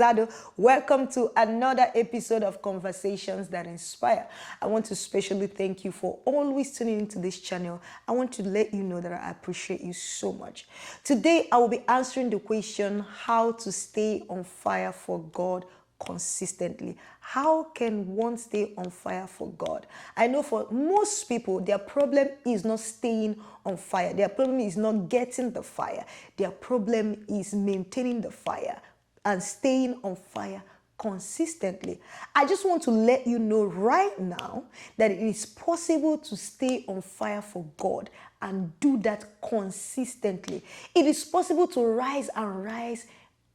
Zado. Welcome to another episode of Conversations That Inspire. I want to specially thank you for always tuning into this channel. I want to let you know that I appreciate you so much. Today, I will be answering the question, how to stay on fire for God consistently. How can one stay on fire for God? I know for most people, their problem is not staying on fire. Their problem is not getting the fire. Their problem is maintaining the fire and staying on fire consistently. I just want to let you know right now that it is possible to stay on fire for God and do that consistently. It is possible to rise and rise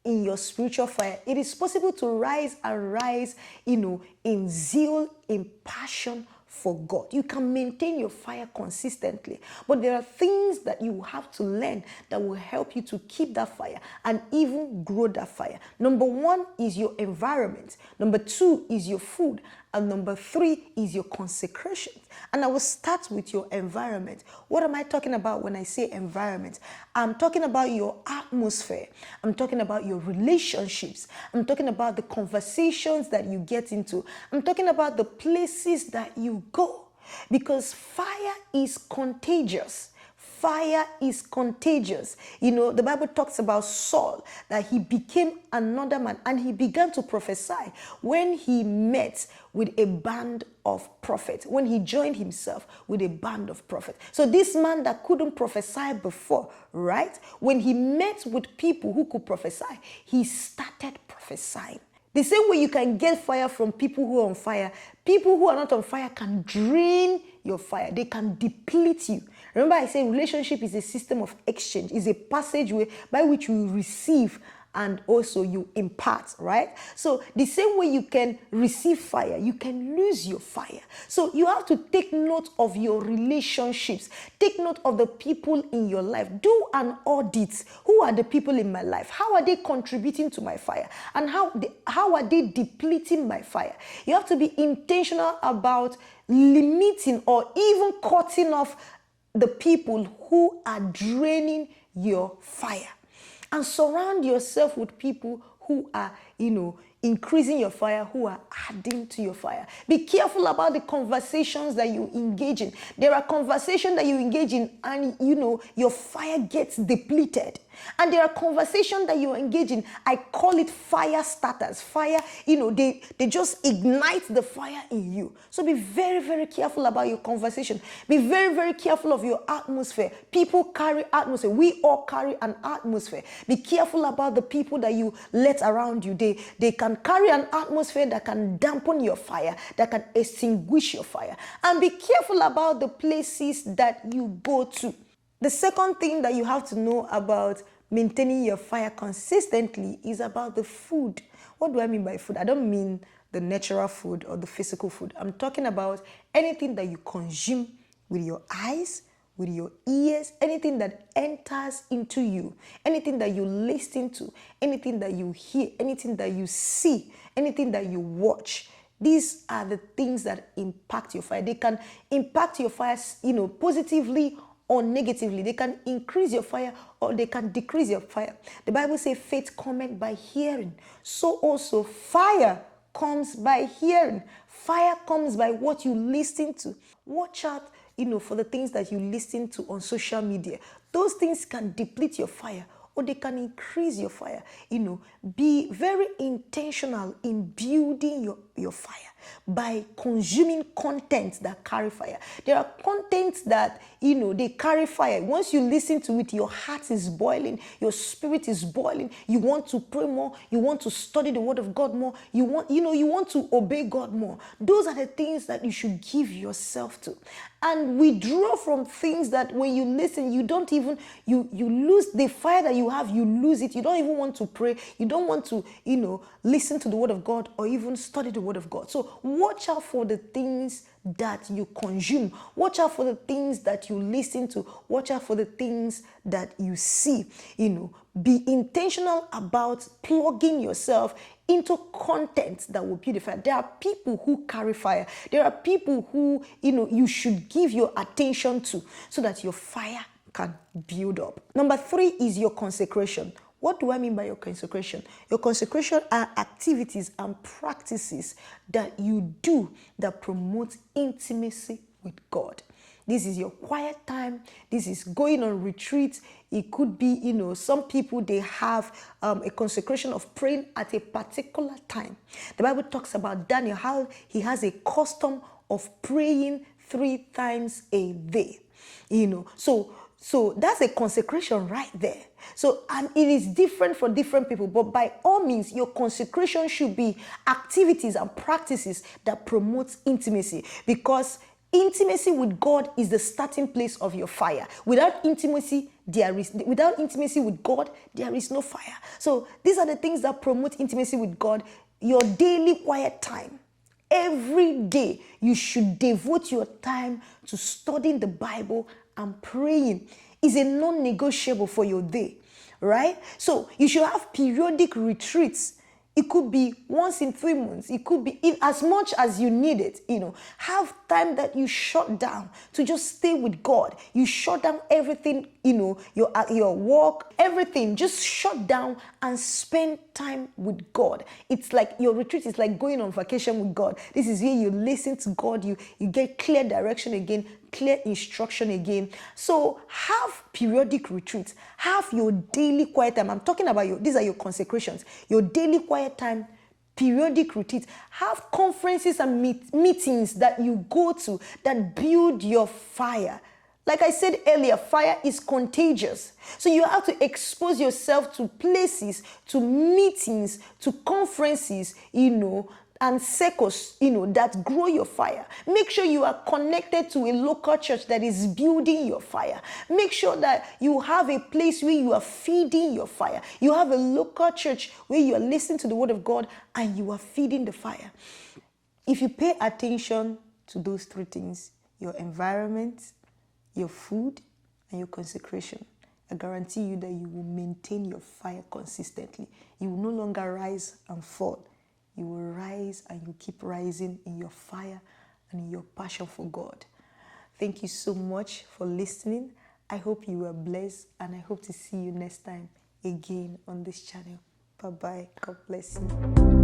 in your spiritual fire. It is possible to rise and rise, in zeal, in passion for God. You can maintain your fire consistently, but there are things that you have to learn that will help you to keep that fire and even grow that fire. Number one is your environment. Number two is your food. And number three is your consecration. And I will start with your environment. What am I talking about when I say environment? I'm talking about your atmosphere. I'm talking about your relationships. I'm talking about the conversations that you get into. I'm talking about the places that you go. Because fire is contagious. Fire is contagious. The Bible talks about Saul, that he became another man and he began to prophesy when he met with a band of prophets, when he joined himself with a band of prophets. So this man that couldn't prophesy before, right? When he met with people who could prophesy, he started prophesying. The same way you can get fire from people who are on fire, people who are not on fire can drain your fire. They can deplete you. Remember, I said relationship is a system of exchange, is a passageway by which you receive and also you impart, right? So the same way you can receive fire, you can lose your fire. So you have to take note of your relationships. Take note of the people in your life. Do an audit. Who are the people in my life? How are they contributing to my fire? And how are they depleting my fire? You have to be intentional about limiting or even cutting off the people who are draining your fire. And surround yourself with people who are, increasing your fire, who are adding to your fire. Be careful about the conversations that you engage in. There are conversations that you engage in and, your fire gets depleted. And there are conversations that you engage in. I call it fire starters. Fire, they just ignite the fire in you. So be very, very careful about your conversation. Be very, very careful of your atmosphere. People carry atmosphere. We all carry an atmosphere. Be careful about the people that you let around you. They can carry an atmosphere that can dampen your fire, that can extinguish your fire. And be careful about the places that you go to. The second thing that you have to know about maintaining your fire consistently is about the food. What do I mean by food? I don't mean the natural food or the physical food. I'm talking about anything that you consume with your eyes, with your ears, anything that enters into you, anything that you listen to, anything that you hear, anything that you see, anything that you watch. These are the things that impact your fire. They can impact your fire, positively or negatively. They can increase your fire or they can decrease your fire. The Bible says faith cometh by hearing. So also fire comes by hearing. Fire comes by what you listen to. Watch out, for the things that you listen to on social media. Those things can deplete your fire or they can increase your fire. Be very intentional in building your fire by consuming content that carry fire. There are contents that, they carry fire. Once you listen to it, your heart is boiling, your spirit is boiling. You want to pray more. You want to study the word of God more. You want to obey God more. Those are the things that you should give yourself to. And withdraw from things that when you listen, you don't even, you lose the fire that you have, you lose it. You don't even want to pray. You don't want to, listen to the word of God or even study the word of God. So watch out for the things that you consume. Watch out for the things that you listen to. Watch out for the things that you see. Be intentional about plugging yourself into content that will beautify. There are people who carry fire. There are people who, you should give your attention to so that your fire can build up. Number 3 is your consecration. What do I mean by your consecration? Your consecration are activities and practices that you do that promote intimacy with God. This is your quiet time. This is going on retreat. It could be, some people, they have a consecration of praying at a particular time. The Bible talks about Daniel, how he has a custom of praying 3 times a day. So that's a consecration right there. So, and it is different for different people, but by all means, your consecration should be activities and practices that promote intimacy, because intimacy with God is the starting place of your fire. Without intimacy with God, there is no fire. So these are the things that promote intimacy with God. Your daily quiet time. Every day, you should devote your time to studying the Bible and praying. Is a non-negotiable for your day, right? So you should have periodic retreats. It could be once in 3 months. It could be as much as you need it. Have time that you shut down to just stay with God. You shut down everything, your work, everything. Just shut down and spend time with God. It's like your retreat is like going on vacation with God. This is where you listen to God. You get clear direction again, clear instruction again. So have periodic retreats. Have your daily quiet time. I'm talking about these are your consecrations. Your daily quiet time, periodic retreats. Have conferences and meetings that you go to that build your fire. Like I said earlier, fire is contagious. So you have to expose yourself to places, to meetings, to conferences, and circles, that grow your fire. Make sure you are connected to a local church that is building your fire. Make sure that you have a place where you are feeding your fire. You have a local church where you are listening to the word of God and you are feeding the fire. If you pay attention to those 3 things, your environment, your food, and your consecration, I guarantee you that you will maintain your fire consistently. You will no longer rise and fall. You will rise and you keep rising in your fire and in your passion for God. Thank you so much for listening. I hope you were blessed, and I hope to see you next time again on this channel. Bye-bye. God bless you.